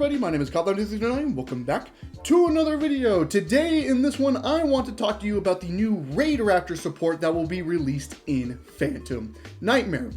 everybody, my name is Kotler9. Welcome back to another video. Today in this one, I want to talk to you about the new Raidraptor support that will be released in Phantom Nightmare.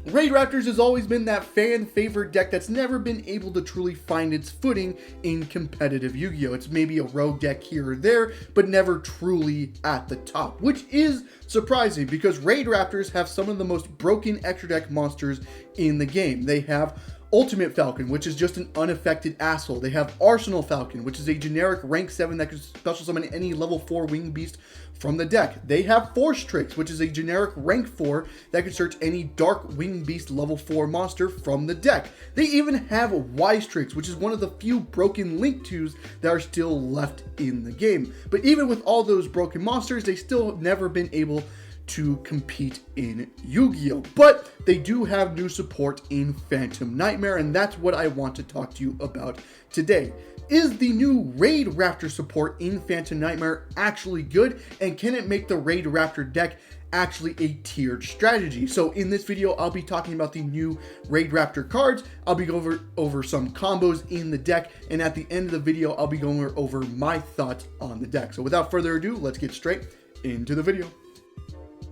Raidraptors has always been that fan favorite deck that's never been able to truly find its footing in competitive Yu-Gi-Oh! It's maybe a rogue deck here or there, but never truly at the top, which is surprising because Raidraptors have some of the most broken extra deck monsters in the game. They have Ultimate Falcon, which is just an unaffected asshole. They have Arsenal Falcon, which is a generic rank 7 that can special summon any level 4 winged beast from the deck. They have Force Tricks, which is a generic rank 4 that can search any dark winged beast level 4 monster from the deck. They even have Wise Tricks, which is one of the few broken Link 2s that are still left in the game. But even with all those broken monsters, they still have never been able to compete in Yu-Gi-Oh! But they do have new support in Phantom Nightmare, and that's what I want to talk to you about today. Is the new Raidraptor support in Phantom Nightmare actually good, and can it make the Raidraptor deck actually a tiered strategy? So in this video, I'll be talking about the new Raidraptor cards. I'll be going over some combos in the deck, and at the end of the video, I'll be going over my thoughts on the deck. So without further ado, let's get straight into the video.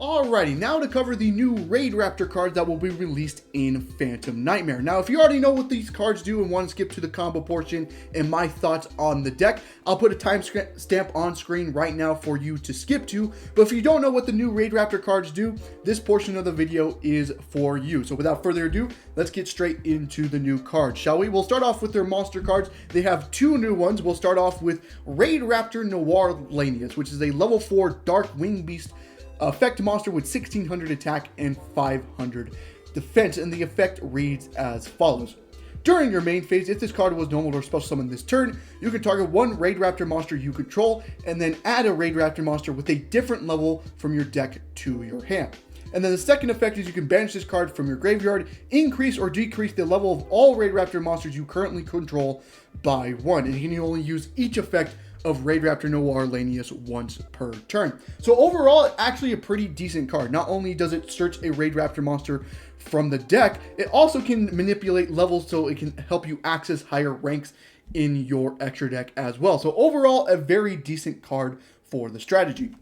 Alrighty, now to cover the new Raidraptor cards that will be released in Phantom Nightmare. Now, if you already know what these cards do and want to skip to the combo portion and my thoughts on the deck, I'll put a timestamp on screen right now for you to skip to. But if you don't know what the new Raidraptor cards do, this portion of the video is for you. So without further ado, let's get straight into the new cards, shall we? We'll start off with their monster cards. They have two new ones. We'll start off with Raidraptor Noir Lanius, which is a level 4 dark winged beast effect monster with 1600 attack and 500 defense, and the effect reads as follows. During your main phase, if this card was normal or special summoned this turn, you can target one Raidraptor monster you control and then add a Raidraptor monster with a different level from your deck to your hand. And then the second effect is you can banish this card from your graveyard, increase or decrease the level of all Raidraptor monsters you currently control by 1, and you can only use each effect of Raidraptor Noir Lanius once per turn. So overall, actually a pretty decent card. Not only does it search a Raidraptor monster from the deck, it also can manipulate levels so it can help you access higher ranks in your extra deck as well. So overall, a very decent card for the strategy.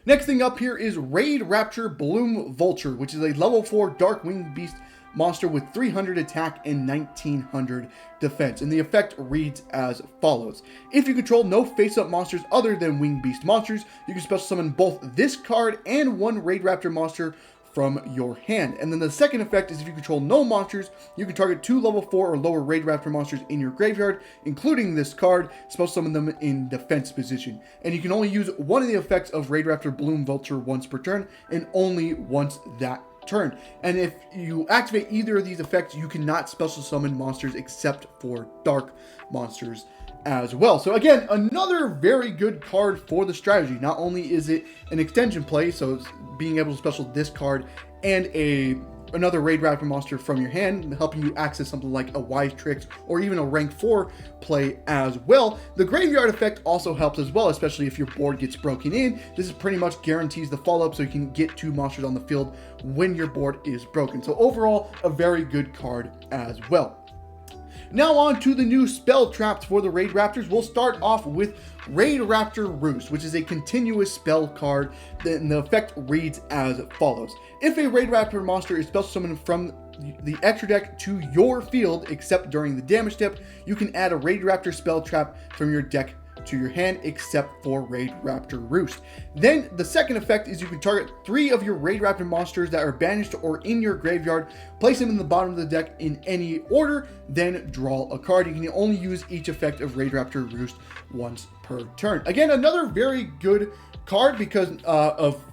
Next thing up here is Raidraptor Bloom Vulture, which is a level 4 dark winged beast monster with 300 attack and 1900 defense, and the effect reads as follows. If you control no face-up monsters other than winged beast monsters, you can special summon both this card and one Raidraptor monster from your hand. And then the second effect is if you control no monsters, you can target 2 level 4 or lower Raidraptor monsters in your graveyard, including this card, special summon them in defense position. And you can only use one of the effects of Raidraptor Bloom Vulture once per turn, and only once that turn. And if you activate either of these effects, you cannot special summon monsters except for dark monsters as well. So again, another very good card for the strategy. Not only is it an extension play, so it's being able to special this card and another Raidraptor monster from your hand, helping you access something like a Wise Tricks or even a rank 4 play as well. The graveyard effect also helps as well, especially if your board gets broken in. This is pretty much guarantees the follow-up so you can get 2 monsters on the field when your board is broken. So overall, a very good card as well. Now on to the new spell traps for the Raidraptors. We'll start off with Raidraptor Roost, which is a continuous spell card, and the effect reads as follows. If a Raidraptor monster is special summoned from the extra deck to your field, except during the damage step, you can add a Raidraptor spell trap from your deck to your hand, except for Raidraptor Roost. Then the second effect is you can target 3 of your Raidraptor monsters that are banished or in your graveyard, place them in the bottom of the deck in any order, then draw a card. You can only use each effect of Raidraptor Roost once per turn. Again, another very good card because of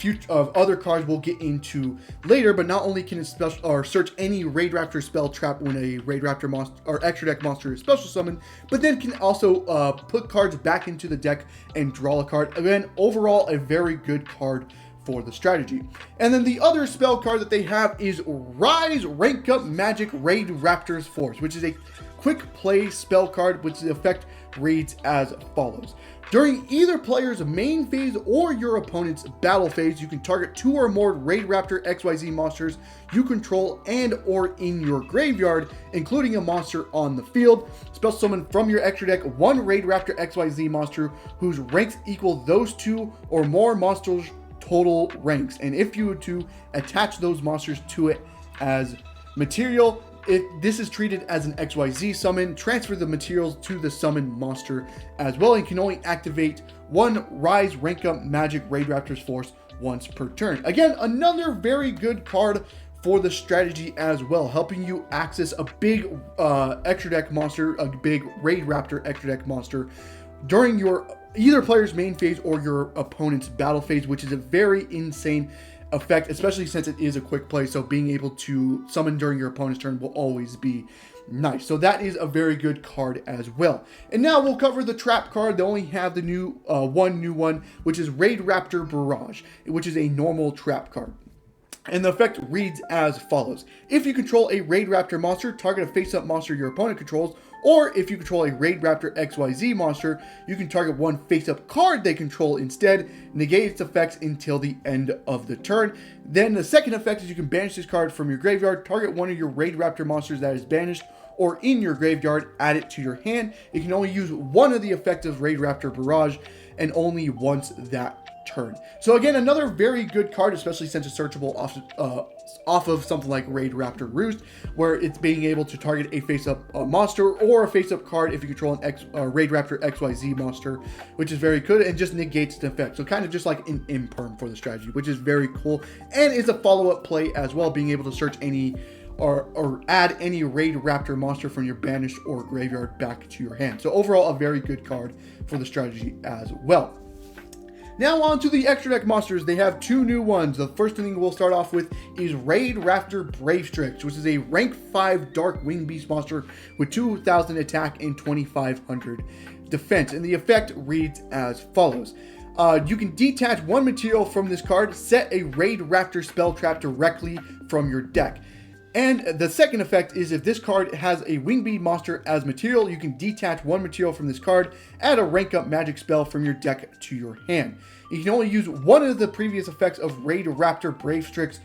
other cards we'll get into later. But not only can it search any Raidraptor spell trap when a Raidraptor monster or extra deck monster is special summoned, but then can also put cards back into the deck and draw a card. Again, overall a very good card for the strategy. And then the other spell card that they have is Rise Rank Up Magic Raidraptor's Force, which is a quick play spell card, which the effect reads as follows. During either player's main phase or your opponent's battle phase, you can target 2 or more Raidraptor XYZ monsters you control and or in your graveyard, including a monster on the field. Spell summon from your extra deck 1 Raidraptor XYZ monster whose ranks equal those 2 or more monsters' total ranks. And if you were to attach those monsters to it as material, this is treated as an XYZ summon. Transfer the materials to the summon monster as well, and can only activate 1 Rise Rank Up Magic Raidraptor's Force once per turn. Again, another very good card for the strategy as well, helping you access a big extra deck monster, a big Raidraptor extra deck monster during your either player's main phase or your opponent's battle phase, which is a very insane effect, especially since it is a quick play. So being able to summon during your opponent's turn will always be nice. So that is a very good card as well. And now we'll cover the trap card. They only have the new one, which is Raidraptor Barrage, which is a normal trap card. And the effect reads as follows. If you control a Raidraptor monster, target a face-up monster your opponent controls, or if you control a Raidraptor XYZ monster, you can target 1 face-up card they control instead, negate its effects until the end of the turn. Then the second effect is you can banish this card from your graveyard, target 1 of your Raidraptor monsters that is banished or in your graveyard, add it to your hand. You can only use 1 of the effects of Raidraptor Barrage, and only once that turn. So again, another very good card, especially since it's searchable off of something like Raidraptor Roost, where it's being able to target a face-up monster or a face-up card if you control an Raidraptor XYZ monster, which is very good and just negates the effect. So kind of just like an imperm for the strategy, which is very cool, and is a follow-up play as well, being able to search any or add any Raidraptor monster from your banished or graveyard back to your hand. So overall, a very good card for the strategy as well. Now on to the extra deck monsters. They have 2 new ones. The first thing we'll start off with is Raidraptor Bravestrix, which is a rank 5 Dark Wing Beast monster with 2,000 attack and 2,500 defense. And the effect reads as follows. You can detach 1 material from this card, set a Raidraptor spell trap directly from your deck. And the second effect is if this card has a Wingbeat monster as material, you can detach 1 material from this card, add a rank up magic spell from your deck to your hand. You can only use 1 of the previous effects of Raidraptor Bravestrix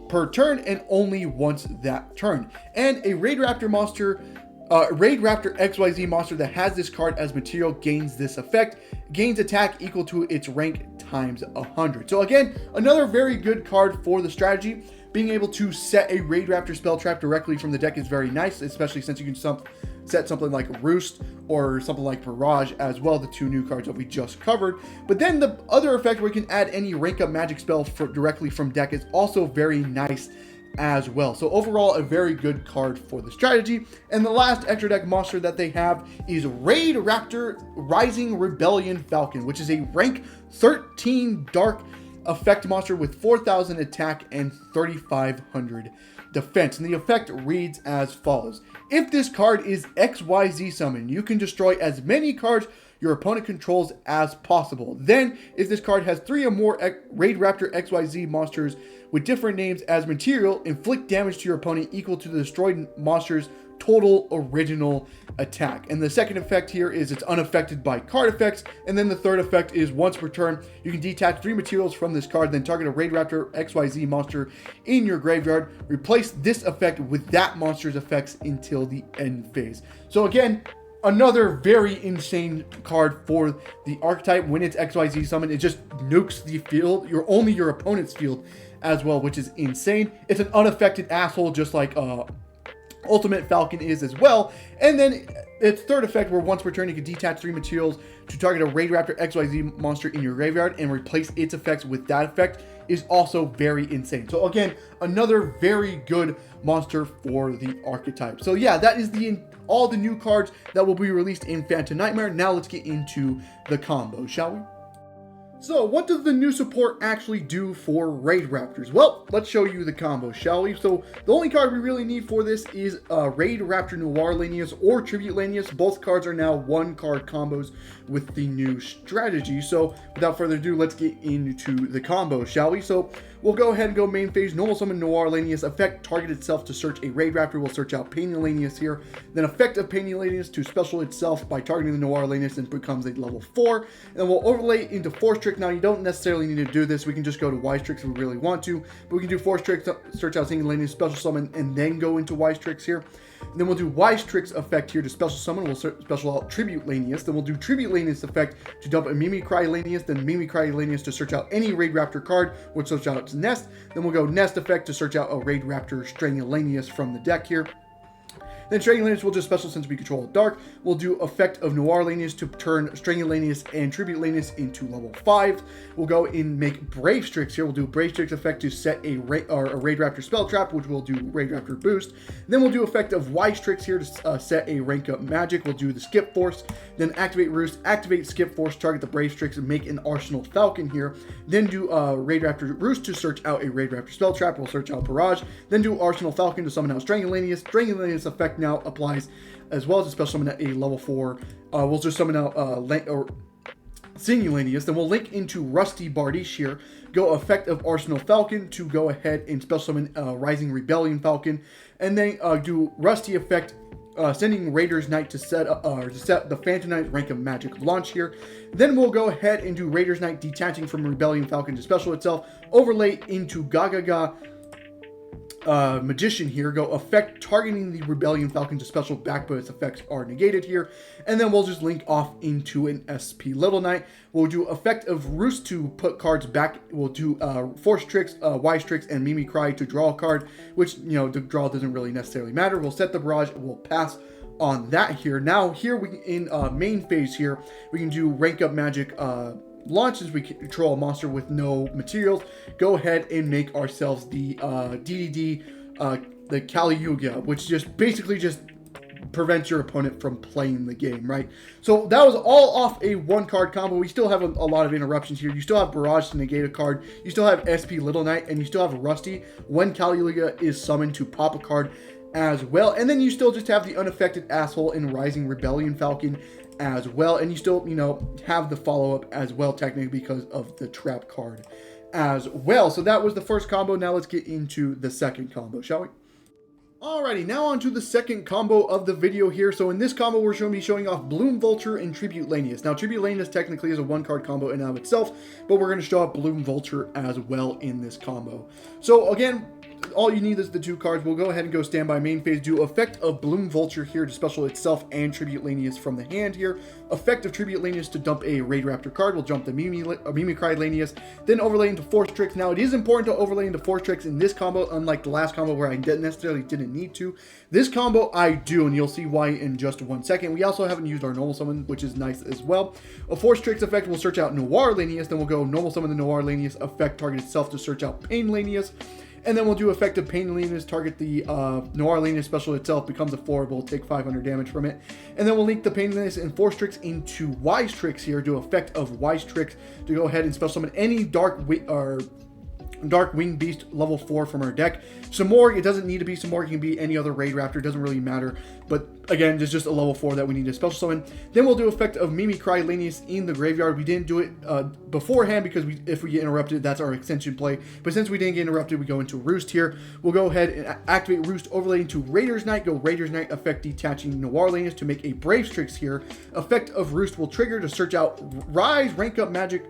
per turn, and only once that turn. And a Raidraptor monster, Raidraptor XYZ monster that has this card as material gains this effect, gains attack equal to its rank times 100. So again, another very good card for the strategy. Being able to set a Raidraptor spell trap directly from the deck is very nice, especially since you can set something like Roost or something like Barrage as well, the 2 new cards that we just covered. But then the other effect where you can add any rank up magic spell directly from deck is also very nice as well. So overall, a very good card for the strategy. And the last extra deck monster that they have is Raidraptor Rising Rebellion Falcon, which is a rank 13 Dark effect monster with 4,000 attack and 3,500 defense. And the effect reads as follows. If this card is XYZ summoned, you can destroy as many cards your opponent controls as possible. Then, if this card has 3 or more Raidraptor XYZ monsters with different names as material, inflict damage to your opponent equal to the destroyed monster's total original attack. And the second effect here is it's unaffected by card effects. And then the third effect is once per turn, you can detach 3 materials from this card, then target a Raidraptor XYZ monster in your graveyard. Replace this effect with that monster's effects until the end phase. So again, another very insane card for the archetype. When it's XYZ summoned, it just nukes the field, only your opponent's field as well, which is insane. It's an unaffected asshole, just like Ultimate Falcon is as well. And then its third effect, where once per turn you can detach 3 materials to target a Raidraptor XYZ monster in your graveyard and replace its effects with that effect, is also very insane. So again, another very good monster for the archetype. So yeah, that is all the new cards that will be released in Phantom Nightmare. Now let's get into the combo, shall we? So what does the new support actually do for Raidraptors? Well, let's show you the combo, shall we? So the only card we really need for this is Raidraptor Noir Lanius or Tribute Lanius. Both cards are now 1-card combos with the new strategy. So without further ado, let's get into the combo, shall we? So we'll go ahead and go main phase, normal summon Noir Lanius, effect target itself to search a Raidraptor. We'll search out Pain Lanius here. Then effect of Pain Lanius to special itself by targeting the Noir Lanius and becomes a level 4. And then we'll overlay it into Force Trick. Now you don't necessarily need to do this. We can just go to Wise Tricks if we really want to. But we can do Force Trick, search out Single Lanius, special summon, and then go into Wise Tricks here. And then we'll do Wise Tricks effect here to special summon. We'll special out Tribute Lanius. Then we'll do Tribute Lanius effect to dump a Mimicry Lanius. Then Mimicry Lanius to search out any Raidraptor card, which search out its Nest. Then we'll go Nest effect to search out a Raidraptor Strangulanius from the deck here. Then Strangulanius will just special since we control Dark. We'll do effect of Noir Lanius to turn Strangulanius and Tribute Lanius into level 5. We'll go and make Brave Strix here. We'll do Brave Strix effect to set a Raidraptor Spell Trap, which will do Raidraptor Boost. Then we'll do effect of Wise Tricks here to set a rank up magic. We'll do the Skip Force. Then activate Roost, activate Skip Force, target the Brave Strix, and make an Arsenal Falcon here. Then do Raidraptor Roost to search out a Raidraptor Spell Trap. We'll search out Barrage. Then do Arsenal Falcon to summon out Strangulanius. Strangulanius effect now applies as well as a special summon at a level 4. We'll just summon out Sinulanius. Then we'll link into Rusty Bardiche here. Go effect of Arsenal Falcon to go ahead and special summon Rising Rebellion Falcon. And then do Rusty effect sending Raider's Knight to set the Phantom Knight rank of magic launch here. Then we'll go ahead and do Raider's Knight detaching from Rebellion Falcon to special itself. Overlay into Gagaga Magician here. Go effect targeting the Rebellion Falcon to special back, but its effects are negated here. And then we'll just link off into an SP Little Knight. We'll do effect of Roost to put cards back. We'll do Force Tricks, Wise Tricks, and Mimicry to draw a card, which, you know, the draw doesn't really necessarily matter. We'll set the Barrage. We'll pass on that here. Now here we in main phase here, we can do rank up magic launches. We control a monster with no materials. Go ahead and make ourselves the DDD, the Kali Yugioh, which just basically just prevents your opponent from playing the game, right? So that was all off a 1-card combo. We still have a lot of interruptions here. You still have Barrage to negate a card. You still have SP Little Knight, and you still have Rusty when Kali Yugioh is summoned to pop a card as well. And then you still just have the unaffected Asshole in Rising Rebellion Falcon as well, and you still, you know, have the follow-up as well, technically, because of the trap card as well. So that was the first combo. Now let's get into the second combo, shall we? Alrighty, now on to the second combo of the video here. So in this combo, we're going to be showing off Bloom Vulture and Tribute Lanius. Now, Tribute Lanius technically is a 1-card combo in and of itself, but we're going to show off Bloom Vulture as well in this combo. So again, all you need is the 2 cards. We'll go ahead and go standby main phase. Do effect of Bloom Vulture here to special itself and Tribute Lanius from the hand here. Effect of Tribute Lanius to dump a Raidraptor card. We'll jump the Mimicry Lanius. Then overlay into Force Tricks. Now it is important to overlay into Force Tricks in this combo, unlike the last combo where I necessarily didn't need to. This combo I do, and you'll see why in just 1 second. We also haven't used our normal summon, which is nice as well. A Force Tricks effect will search out Noir Lanius. Then we'll go normal summon the Noir Lanius effect, target itself to search out Pain Lanius. And then we'll do effective Pain Lanius, target the Noir Lanius special itself, becomes a 4, we'll take 500 damage from it. And then we'll link the Pain Lanius and Force Tricks into Wise Tricks here, do effect of Wise Tricks to go ahead and special summon any Dark Wing Beast level 4 from our deck. Samorg, it doesn't need to be Samorg, it can be any other Raidraptor, it doesn't really matter. But again, there's just a level 4 that we need to special summon. Then we'll do effect of Mimicry Lanius in the graveyard. We didn't do it beforehand because if we get interrupted, that's our extension play. But since we didn't get interrupted, we go into Roost here. We'll go ahead and activate Roost, overlay into Raider's Knight. Go Raider's Knight, effect detaching Noir Lanius to make a Brave Strix here. Effect of Roost will trigger to search out Rise, rank up magic,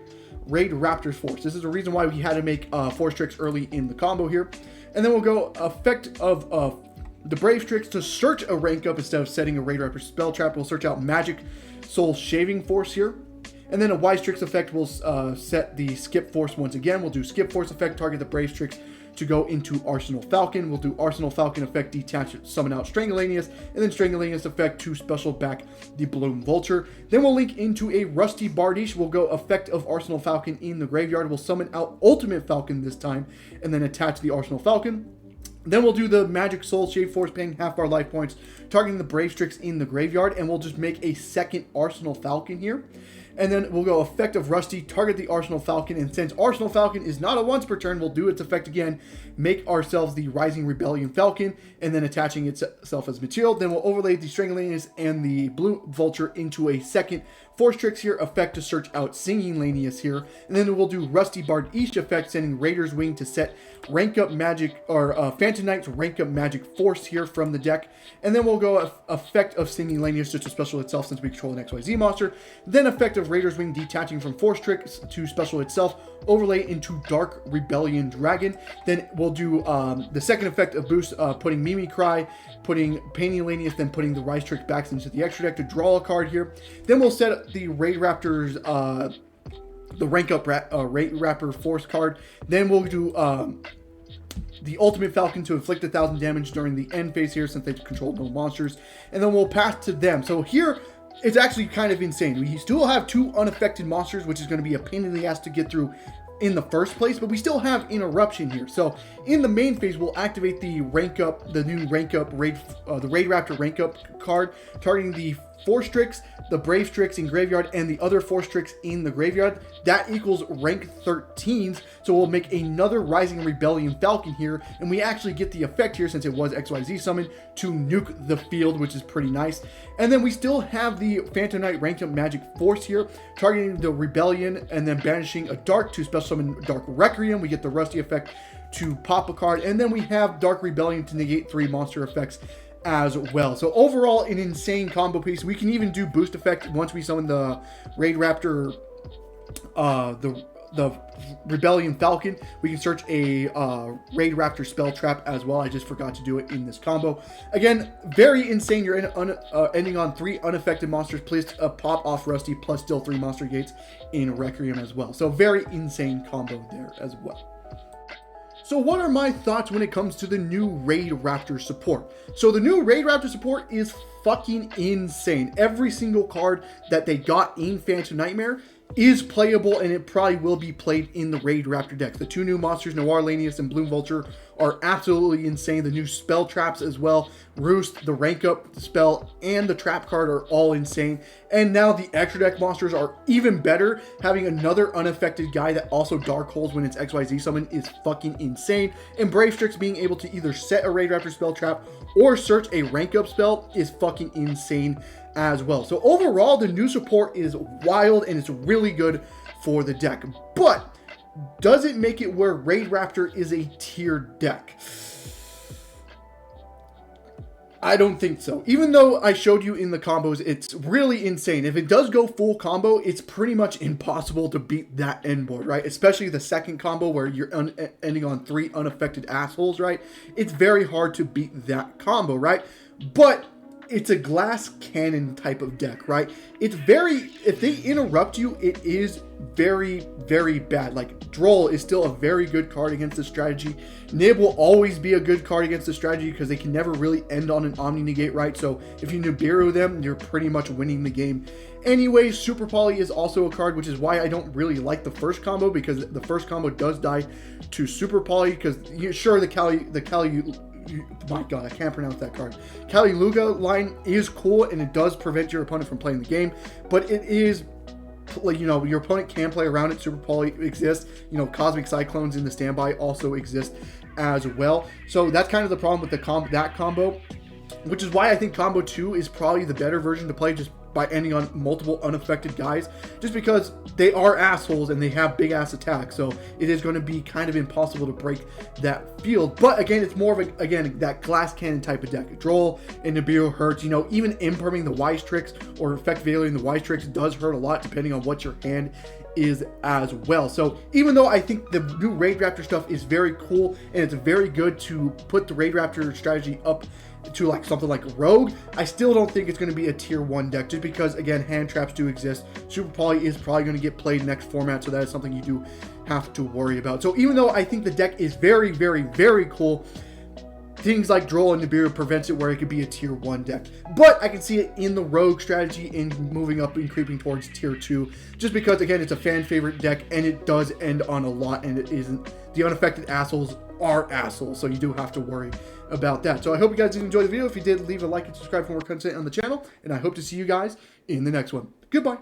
Raidraptor's Force. This is the reason why we had to make Force Tricks early in the combo here. And then we'll go effect of the Brave Strix to search a rank up instead of setting a Raidraptor spell trap. We'll search out Magic Soul Shaving Force here. And then a Wise Tricks effect will set the Skip Force once again. We'll do Skip Force effect, target the Brave Strix to go into Arsenal Falcon. We'll do Arsenal Falcon effect, detach, summon out Strangulanius, and then Strangulanius effect to special back the Bloom Vulture. Then we'll link into a Rusty Bardiche. We'll go effect of Arsenal Falcon in the graveyard. We'll summon out Ultimate Falcon this time, and then attach the Arsenal Falcon. Then we'll do the Magic Soul Shave Force, paying half our life points, targeting the Brave Strix in the graveyard, and we'll just make a second Arsenal Falcon here. And then we'll go effect of Rusty, target the Arsenal Falcon, and since Arsenal Falcon is not a once per turn, we'll do its effect again, make ourselves the Rising Rebellion Falcon, and then attaching itself as material. Then we'll overlay the Strangulanius and the Blue Vulture into a second Force Tricks here, effect to search out Singing Lanius here, and then we'll do Rusty Bard East effect, sending Raider's Wing to set rank up magic, or Phantom Knight's rank up magic force here from the deck, and then we'll go effect of Singing Lanius just to special itself since we control an XYZ monster, then effect of Raider's Wing detaching from Force Tricks to special itself, overlay into Dark Rebellion Dragon, then we'll do the second effect of boost, putting Mimicry, putting Painting Lanius, then putting the Rise Trick back into the extra deck to draw a card here. Then we'll set the Raidraptor's the rank up Raidraptor Force card. Then we'll do the Ultimate Falcon to inflict 1,000 damage during the end phase here since they control no monsters. And then we'll pass to them. So here, it's actually kind of insane. We still have 2 unaffected monsters, which is going to be a pain in the ass to get through in the first place, but we still have interruption here. So in the main phase, we'll activate the rank up, the new rank up the Raidraptor rank up card, targeting the Force Tricks, the Brave Strix in graveyard, and the other Force Tricks in the graveyard. That equals rank 13s, so we'll make another Rising Rebellion Falcon here, and we actually get the effect here, since it was XYZ summoned, to nuke the field, which is pretty nice. And then we still have the Phantom Knight ranked up magic force here, targeting the Rebellion, and then banishing a Dark to special summon Dark Requiem. We get the Rusty effect to pop a card, and then we have Dark Rebellion to negate 3 monster effects as well. So overall, an insane combo piece. We can even do boost effect once we summon the Raidraptor, the Rebellion Falcon. We can search a Raidraptor spell trap as well. I just forgot to do it in this combo. Again, very insane. You're ending on 3 unaffected monsters. Please pop off Rusty, plus still 3 monster gates in Requiem as well. So very insane combo there as well. So what are my thoughts when it comes to the new Raidraptor support? So the new Raidraptor support is fucking insane. Every single card that they got in Phantom Nightmare is playable, and it probably will be played in the Raidraptor decks. The 2 new monsters, Noir Lanius and Bloom Vulture, are absolutely insane. The new spell traps as well, Roost, the rank up spell, and the trap card are all insane. And now the extra deck monsters are even better. Having another unaffected guy that also dark holes when it's XYZ summon is fucking insane. And Brave Strix being able to either set a Raidraptor spell trap or search a rank up spell is fucking insane as well. So overall, the new support is wild and it's really good for the deck. But does it make it where Raidraptor is a tier deck? I don't think so. Even though I showed you in the combos, it's really insane. If it does go full combo, it's pretty much impossible to beat that end board, right? Especially the second combo where you're ending on 3 unaffected assholes, right? It's very hard to beat that combo, right? But it's a glass cannon type of deck, right? It's very, if they interrupt you, it is very, very bad. Like, Droll is still a very good card against this strategy. Nib will always be a good card against the strategy because they can never really end on an Omni Negate, right? So if you Nibiru them, you're pretty much winning the game. Anyways, Super Poly is also a card, which is why I don't really like the first combo, because the first combo does die to Super Poly, because sure, the Kali, my god, I can't pronounce that card. Kaliluga line is cool and it does prevent your opponent from playing the game, but it is, like, you know, your opponent can play around it. Super Poly exists. You know, Cosmic Cyclones in the standby also exist as well. So that's kind of the problem with that combo, which is why I think combo 2 is probably the better version to play, just by ending on multiple unaffected guys, just because they are assholes and they have big ass attacks. So it is going to be kind of impossible to break that field. But again, it's more of a, again, that glass cannon type of deck. Droll and Nibiru hurts. You know, even imperming the Wise Tricks or effect veiling the Wise Tricks does hurt a lot depending on what your hand is as well. So even though I think the new Raidraptor stuff is very cool and it's very good to put the Raidraptor strategy up to like something like Rogue, I still don't think it's going to be a tier 1 deck, just because, again, hand traps do exist. Super Poly is probably going to get played next format, so that is something you do have to worry about. So even though I think the deck is very, very, very cool, things like Droll and Nibiru prevents it where it could be a tier 1 deck. But I can see it in the Rogue strategy in moving up and creeping towards tier 2, just because, again, it's a fan favorite deck and it does end on a lot, and it isn't, the unaffected assholes are assholes, so you do have to worry about that. So I hope you guys did enjoy the video. If you did, leave a like and subscribe for more content on the channel, and I hope to see you guys in the next one. Goodbye.